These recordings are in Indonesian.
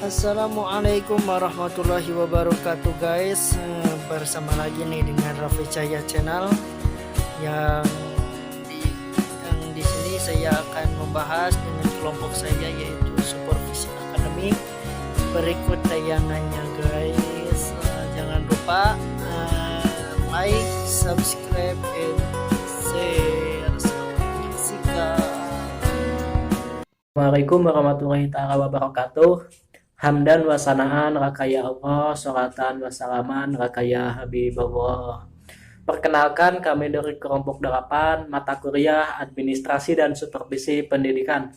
Assalamualaikum warahmatullahi wabarakatuh guys. Bersama lagi nih dengan Raffi Cahya Channel yang di sini saya akan membahas dengan kelompok saya yaitu Supervisi Akademik. Berikut tayangannya guys. Jangan lupa like, subscribe, and share. Selamat menyaksikan. Assalamualaikum warahmatullahi wabarakatuh. Hamdan wa sana'an rakaya Allah, sholatan wa salaman rakaya Habibullah. Perkenalkan, kami dari kelompok 8 mata kuliah Administrasi dan Supervisi Pendidikan.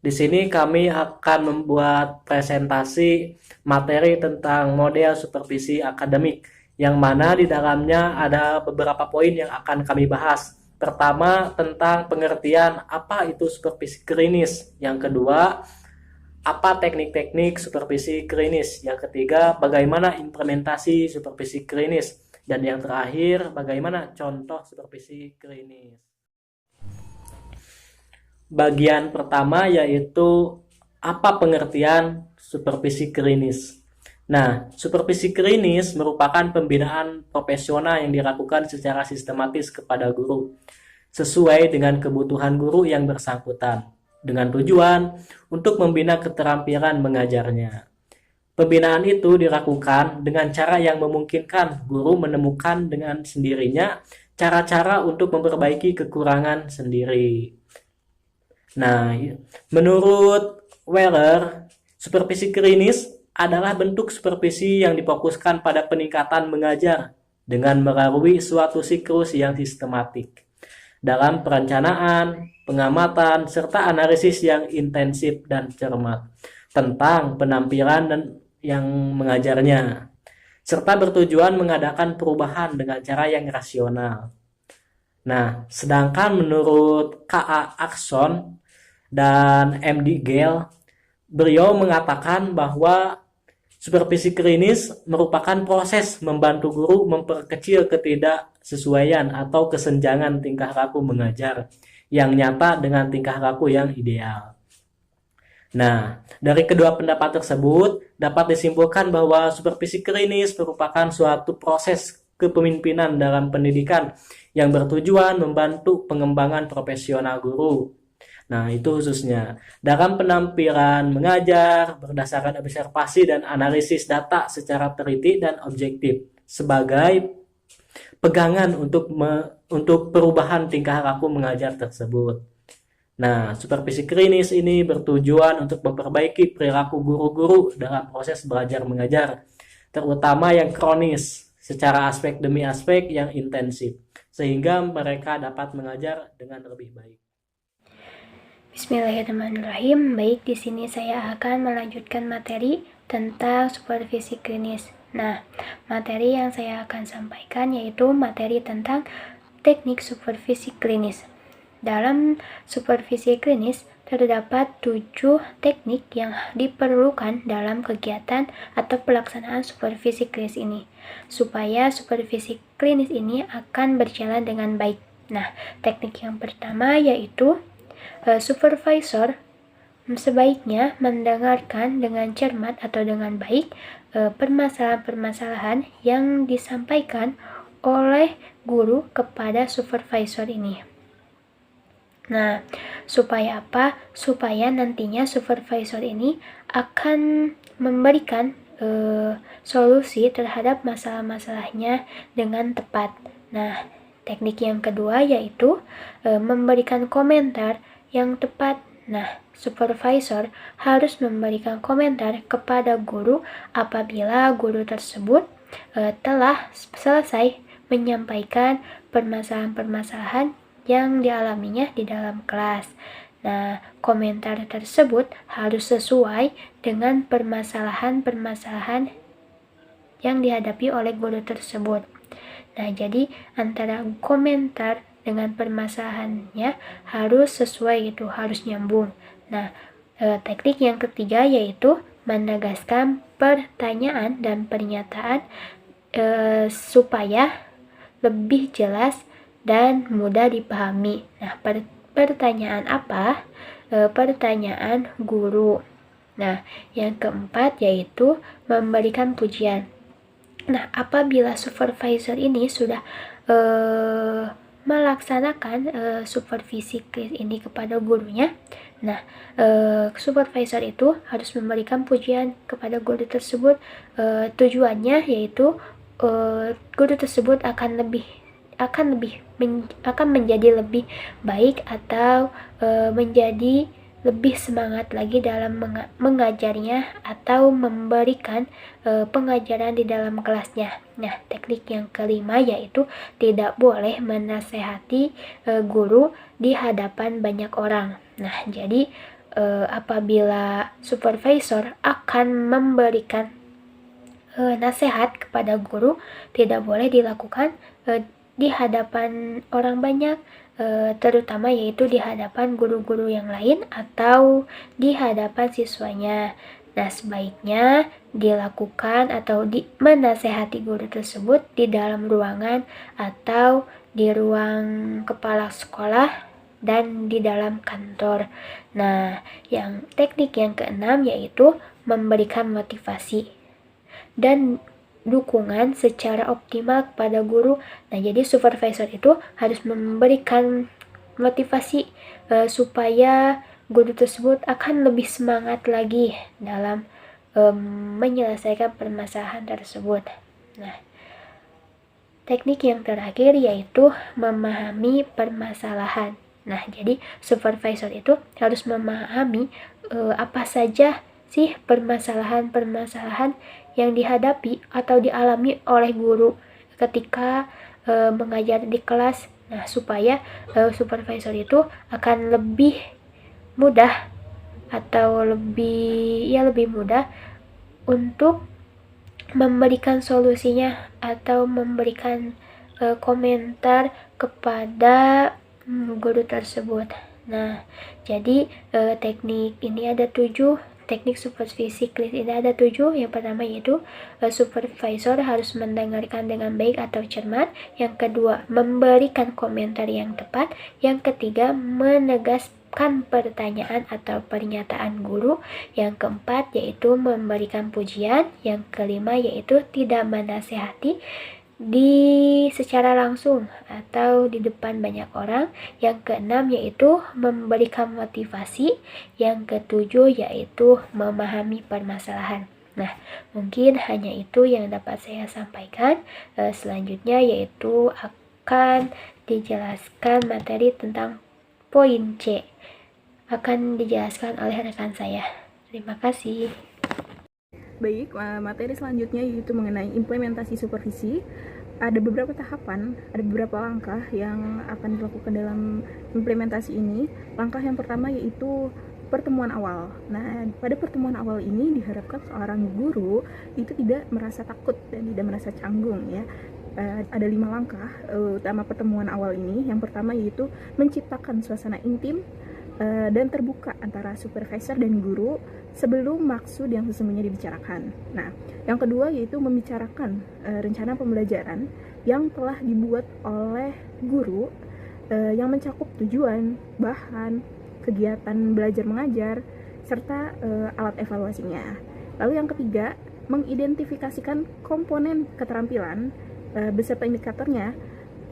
Di sini kami akan membuat presentasi materi tentang model supervisi akademik, yang mana di dalamnya ada beberapa poin yang akan kami bahas. Pertama, tentang pengertian apa itu supervisi klinis. Yang kedua, apa teknik-teknik supervisi klinis. Yang ketiga, bagaimana implementasi supervisi klinis. Dan yang terakhir, bagaimana contoh supervisi klinis. Bagian pertama yaitu apa pengertian supervisi klinis. Nah, supervisi klinis merupakan pembinaan profesional yang dilakukan secara sistematis kepada guru, sesuai dengan kebutuhan guru yang bersangkutan, dengan tujuan untuk membina keterampilan mengajarnya. Pembinaan itu dilakukan dengan cara yang memungkinkan guru menemukan dengan sendirinya cara-cara untuk memperbaiki kekurangan sendiri. Nah, menurut Weller, supervisi klinis adalah bentuk supervisi yang difokuskan pada peningkatan mengajar dengan melalui suatu siklus yang sistematik dalam perencanaan, pengamatan, serta analisis yang intensif dan cermat tentang penampilan dan yang mengajarnya, serta bertujuan mengadakan perubahan dengan cara yang rasional. Nah, sedangkan menurut K.A. Akson dan M.D. Gale, beliau mengatakan bahwa supervisi klinis merupakan proses membantu guru memperkecil ketidaksesuaian atau kesenjangan tingkah laku mengajar yang nyata dengan tingkah laku yang ideal. Nah, dari kedua pendapat tersebut dapat disimpulkan bahwa supervisi klinis merupakan suatu proses kepemimpinan dalam pendidikan yang bertujuan membantu pengembangan profesional guru. Nah, itu khususnya dalam penampilan mengajar berdasarkan observasi dan analisis data secara teliti dan objektif sebagai pegangan untuk perubahan tingkah laku mengajar tersebut. Nah, supervisi klinis ini bertujuan untuk memperbaiki perilaku guru-guru dalam proses belajar mengajar, terutama yang kronis, secara aspek demi aspek yang intensif, sehingga mereka dapat mengajar dengan lebih baik. Bismillahirrahmanirrahim. Baik, di sini saya akan melanjutkan materi tentang supervisi klinis. Nah, materi yang saya akan sampaikan yaitu materi tentang teknik supervisi klinis. Dalam supervisi klinis terdapat 7 teknik yang diperlukan dalam kegiatan atau pelaksanaan supervisi klinis ini, supaya supervisi klinis ini akan berjalan dengan baik. Nah, teknik yang pertama yaitu supervisor sebaiknya mendengarkan dengan cermat atau dengan baik permasalahan-permasalahan yang disampaikan oleh guru kepada supervisor ini. Nah, supaya apa? Supaya nantinya supervisor ini akan memberikan solusi terhadap masalah-masalahnya dengan tepat. Nah, teknik yang kedua yaitu memberikan komentar yang tepat. Nah, supervisor harus memberikan komentar kepada guru apabila guru tersebut telah selesai menyampaikan permasalahan-permasalahan yang dialaminya di dalam kelas. Nah, komentar tersebut harus sesuai dengan permasalahan-permasalahan yang dihadapi oleh guru tersebut. Nah, jadi antara komentar dengan permasalahannya harus sesuai gitu, harus nyambung. Nah, teknik yang ketiga yaitu menegaskan pertanyaan dan pernyataan supaya lebih jelas dan mudah dipahami. Nah, pertanyaan apa? Pertanyaan guru. Nah, yang keempat yaitu memberikan pujian. Nah, apabila supervisor ini sudah melaksanakan supervisi kris ini kepada gurunya, nah, supervisor itu harus memberikan pujian kepada guru tersebut. Tujuannya yaitu guru tersebut akan menjadi lebih baik atau menjadi lebih semangat lagi dalam mengajarnya atau memberikan pengajaran di dalam kelasnya. Nah, teknik yang kelima yaitu tidak boleh menasehati guru di hadapan banyak orang. Nah, jadi apabila supervisor akan memberikan nasihat kepada guru, tidak boleh dilakukan di hadapan orang banyak, terutama yaitu di hadapan guru-guru yang lain atau di hadapan siswanya. Nah, sebaiknya dilakukan atau menasehati guru tersebut di dalam ruangan atau di ruang kepala sekolah dan di dalam kantor. Nah, teknik yang keenam yaitu memberikan motivasi dan dukungan secara optimal kepada guru. Nah, jadi supervisor itu harus memberikan motivasi supaya guru tersebut akan lebih semangat lagi dalam menyelesaikan permasalahan tersebut. Nah, teknik yang terakhir yaitu memahami permasalahan. Nah, jadi supervisor itu harus memahami apa saja sih permasalahan-permasalahan yang dihadapi atau dialami oleh guru ketika mengajar di kelas. Nah, supaya supervisor itu akan lebih mudah atau lebih mudah untuk memberikan solusinya atau memberikan komentar kepada guru tersebut. Nah, jadi teknik ini ada 7. Teknik supervisi kris ini ada 7. Yang pertama yaitu supervisor harus mendengarkan dengan baik atau cermat. Yang kedua, memberikan komentar yang tepat. Yang ketiga, menegaskan pertanyaan atau pernyataan guru. Yang keempat yaitu memberikan pujian. Yang kelima yaitu tidak menasehati secara langsung atau di depan banyak orang. Yang keenam yaitu memberikan motivasi. Yang ketujuh yaitu memahami permasalahan. Nah, mungkin hanya itu yang dapat saya sampaikan. Selanjutnya yaitu akan dijelaskan materi tentang poin C. Akan dijelaskan oleh rekan saya. Terima kasih. Baik, materi selanjutnya yaitu mengenai implementasi supervisi. Ada beberapa tahapan, ada beberapa langkah yang akan dilakukan dalam implementasi ini. Langkah yang pertama yaitu pertemuan awal. Nah, pada pertemuan awal ini diharapkan seorang guru itu tidak merasa takut dan tidak merasa canggung ya. Ada 5 langkah utama pertemuan awal ini. Yang pertama yaitu menciptakan suasana intim dan terbuka antara supervisor dan guru sebelum maksud yang sesungguhnya dibicarakan. Nah, yang kedua yaitu membicarakan rencana pembelajaran yang telah dibuat oleh guru yang mencakup tujuan, bahan, kegiatan belajar mengajar, serta alat evaluasinya. Lalu yang ketiga, mengidentifikasikan komponen keterampilan beserta indikatornya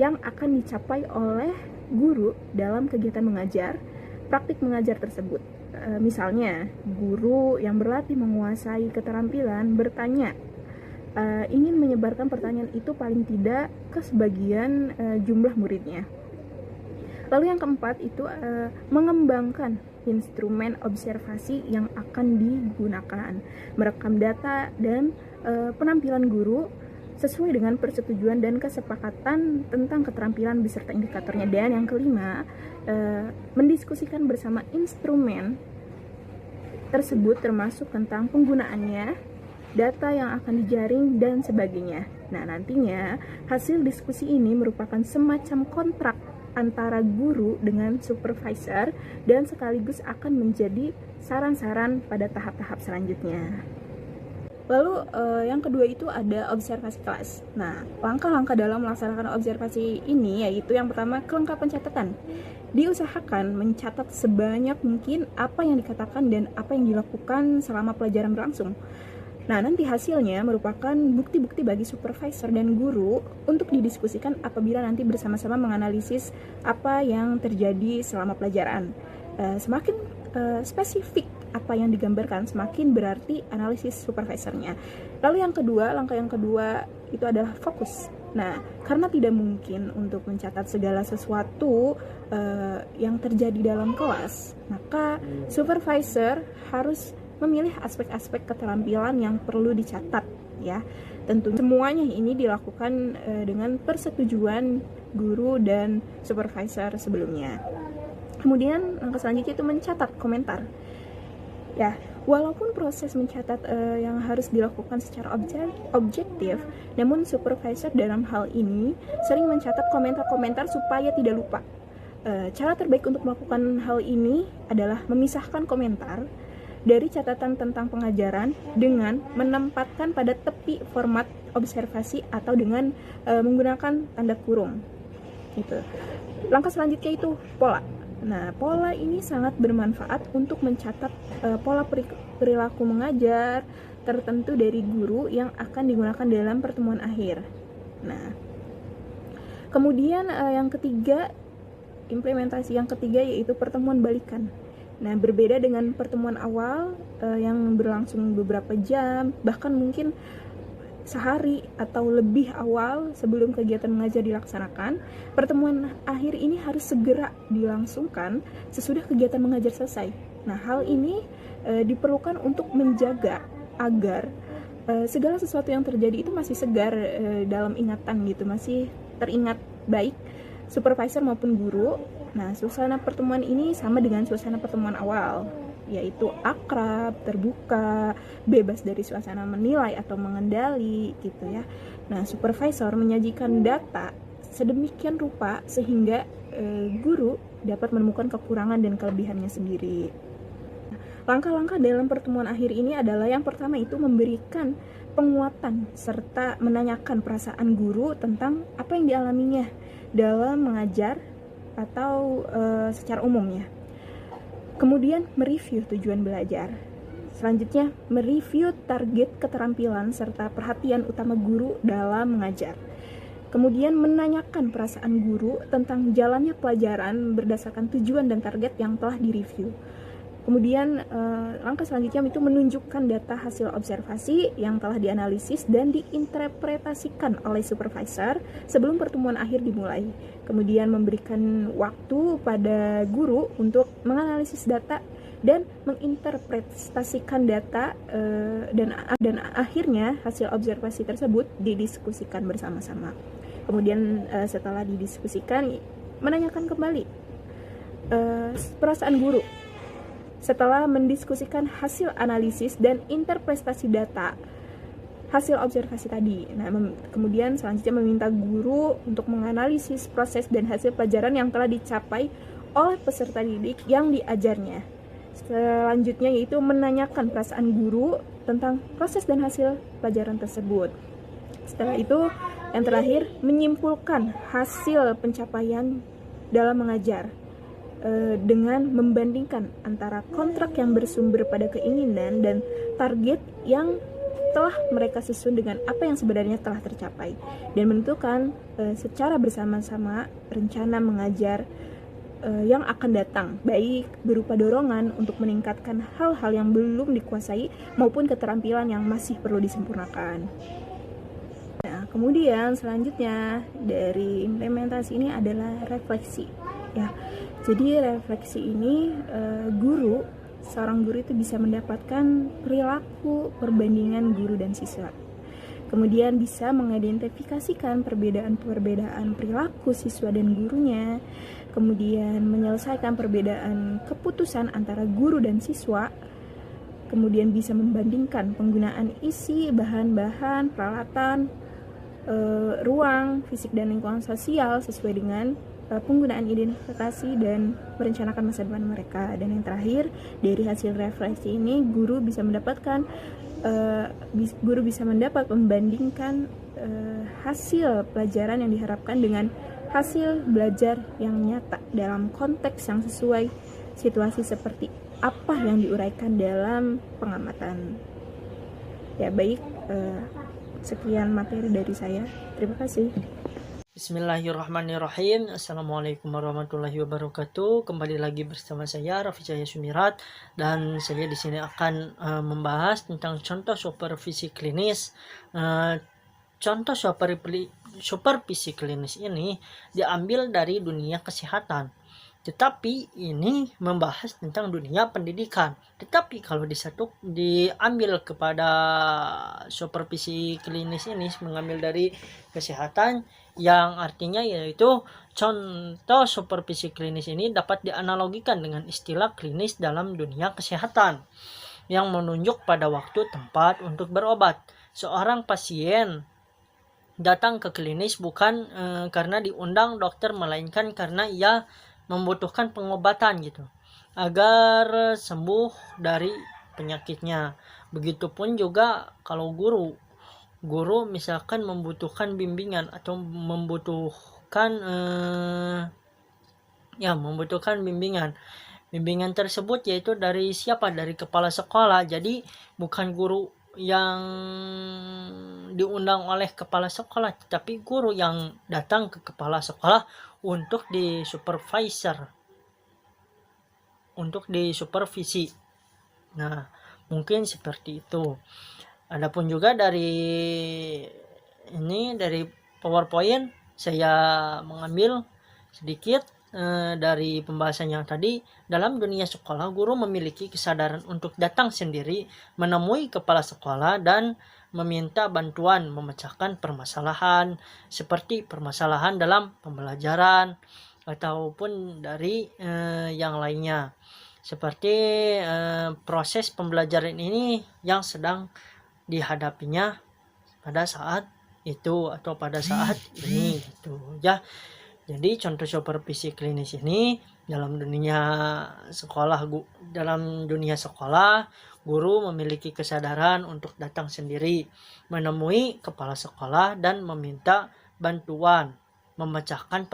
yang akan dicapai oleh guru dalam kegiatan mengajar, praktik mengajar tersebut. Misalnya, guru yang berlatih menguasai keterampilan bertanya, ingin menyebarkan pertanyaan itu paling tidak ke sebagian jumlah muridnya. Lalu yang keempat itu mengembangkan instrumen observasi yang akan digunakan, merekam data dan penampilan guru sesuai dengan persetujuan dan kesepakatan tentang keterampilan beserta indikatornya. Dan yang kelima, mendiskusikan bersama instrumen tersebut termasuk tentang penggunaannya, data yang akan dijaring, dan sebagainya. Nah, nantinya hasil diskusi ini merupakan semacam kontrak antara guru dengan supervisor dan sekaligus akan menjadi saran-saran pada tahap-tahap selanjutnya. Lalu yang kedua itu ada observasi kelas. Nah, langkah-langkah dalam melaksanakan observasi ini yaitu yang pertama kelengkapan catatan. diusahakan mencatat sebanyak mungkin apa yang dikatakan dan apa yang dilakukan selama pelajaran berlangsung. Nah, nanti hasilnya merupakan bukti-bukti bagi supervisor dan guru untuk didiskusikan apabila nanti bersama-sama menganalisis apa yang terjadi selama pelajaran. Semakin spesifik apa yang digambarkan, semakin berarti analisis supervisornya. Lalu langkah yang kedua itu adalah fokus. Nah, karena tidak mungkin untuk mencatat segala sesuatu yang terjadi dalam kelas, maka supervisor harus memilih aspek-aspek keterampilan yang perlu dicatat, ya. Tentu semuanya ini dilakukan dengan persetujuan guru dan supervisor sebelumnya. Kemudian langkah selanjutnya itu mencatat komentar. Ya, walaupun proses mencatat yang harus dilakukan secara objektif, namun supervisor dalam hal ini sering mencatat komentar-komentar supaya tidak lupa. Cara terbaik untuk melakukan hal ini adalah memisahkan komentar dari catatan tentang pengajaran dengan menempatkan pada tepi format observasi atau dengan menggunakan tanda kurung. Gitu. Langkah selanjutnya itu pola. Nah, pola ini sangat bermanfaat untuk mencatat pola perilaku mengajar tertentu dari guru yang akan digunakan dalam pertemuan akhir. Nah, kemudian implementasi yang ketiga yaitu pertemuan balikan. Nah, berbeda dengan pertemuan awal yang berlangsung beberapa jam, bahkan mungkin sehari atau lebih awal sebelum kegiatan mengajar dilaksanakan, pertemuan akhir ini harus segera dilangsungkan sesudah kegiatan mengajar selesai. Nah, hal ini diperlukan untuk menjaga agar segala sesuatu yang terjadi itu masih segar dalam ingatan gitu, masih teringat baik supervisor maupun guru. Nah, suasana pertemuan ini sama dengan suasana pertemuan awal, yaitu akrab, terbuka, bebas dari suasana menilai atau mengendali gitu ya. Nah, supervisor menyajikan data sedemikian rupa sehingga guru dapat menemukan kekurangan dan kelebihannya sendiri. Langkah-langkah dalam pertemuan akhir ini adalah yang pertama itu memberikan penguatan serta menanyakan perasaan guru tentang apa yang dialaminya dalam mengajar atau secara umumnya. Kemudian mereview tujuan belajar. Selanjutnya mereview target keterampilan serta perhatian utama guru dalam mengajar. Kemudian menanyakan perasaan guru tentang jalannya pelajaran berdasarkan tujuan dan target yang telah direview. Kemudian langkah selanjutnya itu menunjukkan data hasil observasi yang telah dianalisis dan diinterpretasikan oleh supervisor sebelum pertemuan akhir dimulai. Kemudian memberikan waktu pada guru untuk menganalisis data dan menginterpretasikan data dan akhirnya hasil observasi tersebut didiskusikan bersama-sama. Kemudian setelah didiskusikan, menanyakan kembali perasaan guru setelah mendiskusikan hasil analisis dan interpretasi data hasil observasi tadi. Nah, kemudian selanjutnya meminta guru untuk menganalisis proses dan hasil pelajaran yang telah dicapai oleh peserta didik yang diajarnya. Selanjutnya yaitu menanyakan perasaan guru tentang proses dan hasil pelajaran tersebut. Setelah itu, yang terakhir menyimpulkan hasil pencapaian dalam mengajar dengan membandingkan antara kontrak yang bersumber pada keinginan dan target yang telah mereka susun dengan apa yang sebenarnya telah tercapai, dan menentukan secara bersama-sama rencana mengajar yang akan datang, baik berupa dorongan untuk meningkatkan hal-hal yang belum dikuasai maupun keterampilan yang masih perlu disempurnakan. Nah, kemudian selanjutnya dari implementasi ini adalah refleksi, ya. Jadi refleksi ini seorang guru itu bisa mendapatkan perilaku perbandingan guru dan siswa. Kemudian bisa mengidentifikasikan perbedaan-perbedaan perilaku siswa dan gurunya. Kemudian menyelesaikan perbedaan keputusan antara guru dan siswa. Kemudian bisa membandingkan penggunaan isi, bahan-bahan, peralatan, ruang, fisik dan lingkungan sosial sesuai dengan penggunaan identifikasi dan merencanakan masa depan mereka. Dan yang terakhir, dari hasil refleksi ini guru bisa mendapat membandingkan hasil pelajaran yang diharapkan dengan hasil belajar yang nyata dalam konteks yang sesuai situasi seperti apa yang diuraikan dalam pengamatan. Ya baik, sekian materi dari saya. Terima kasih. Bismillahirrahmanirrahim. Assalamualaikum warahmatullahi wabarakatuh. Kembali lagi bersama saya Raffi Cahya Sumirat, dan saya di sini akan membahas tentang contoh supervisi klinis. Contoh supervisi klinis ini diambil dari dunia kesehatan, tetapi ini membahas tentang dunia pendidikan. Tetapi kalau diambil kepada supervisi klinis ini mengambil dari kesehatan, yang artinya yaitu contoh supervisi klinis ini dapat dianalogikan dengan istilah klinis dalam dunia kesehatan yang menunjuk pada waktu tempat untuk berobat. Seorang pasien datang ke klinis bukan karena diundang dokter, melainkan karena ia membutuhkan pengobatan gitu agar sembuh dari penyakitnya. Begitupun juga kalau guru misalkan membutuhkan bimbingan atau membutuhkan bimbingan tersebut yaitu dari siapa? Dari kepala sekolah. Jadi bukan guru yang diundang oleh kepala sekolah, tetapi guru yang datang ke kepala sekolah untuk disupervisi. Nah, mungkin seperti itu. Adapun juga dari PowerPoint saya mengambil sedikit dari pembahasan yang tadi. Dalam dunia sekolah, guru memiliki kesadaran untuk datang sendiri, menemui kepala sekolah dan meminta bantuan memecahkan permasalahan seperti permasalahan dalam pembelajaran ataupun dari yang lainnya, seperti proses pembelajaran ini yang sedang dihadapinya pada saat itu atau pada saat ini gitu ya. Jadi contoh supervisi klinis ini dalam dunia sekolah, guru memiliki kesadaran untuk datang sendiri, menemui kepala sekolah dan meminta bantuan memecahkan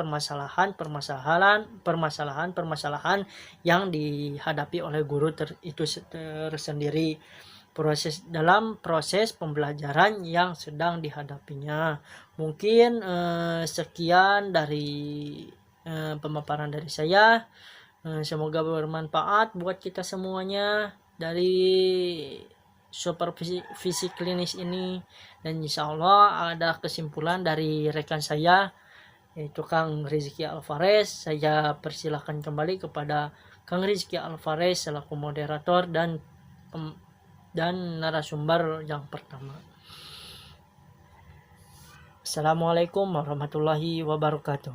permasalahan yang dihadapi oleh guru itu tersendiri dalam proses pembelajaran yang sedang dihadapinya. Mungkin sekian dari pemaparan dari saya. Semoga bermanfaat buat kita semuanya dari supervisi klinis ini, dan insya Allah ada kesimpulan dari rekan saya yaitu Kang Rizky Alvarez. Saya persilahkan kembali kepada Kang Rizky Alvarez selaku moderator dan narasumber yang pertama. Assalamualaikum warahmatullahi wabarakatuh.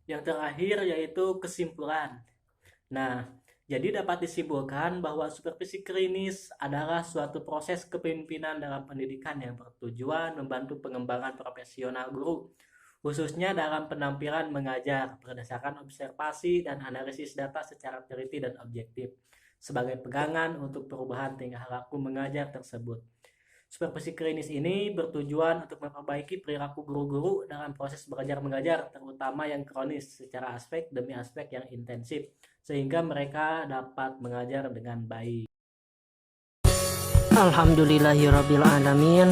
Yang terakhir yaitu kesimpulan. Nah, jadi dapat disimpulkan bahwa supervisi klinis adalah suatu proses kepemimpinan dalam pendidikan yang bertujuan membantu pengembangan profesional guru, khususnya dalam penampilan mengajar berdasarkan observasi dan analisis data secara teliti dan objektif, sebagai pegangan untuk perubahan tingkah laku mengajar tersebut. Supervisi klinis ini bertujuan untuk memperbaiki perilaku guru-guru dalam proses belajar mengajar, terutama yang kronis, secara aspek demi aspek yang intensif, sehingga mereka dapat mengajar dengan baik. Alhamdulillahirrabbilalamin.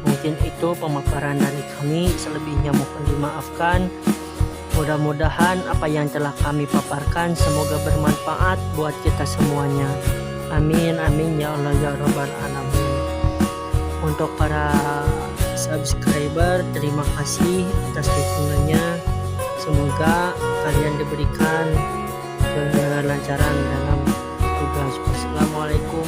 Mungkin itu pemaparan dari kami, selebihnya mohon dimaafkan. Mudah-mudahan apa yang telah kami paparkan semoga bermanfaat buat kita semuanya. Amin amin ya Allah ya Rabbal alamin. Untuk para subscriber, terima kasih atas dukungannya. Semoga kalian diberikan kelancaran dalam tugas. Wassalamualaikum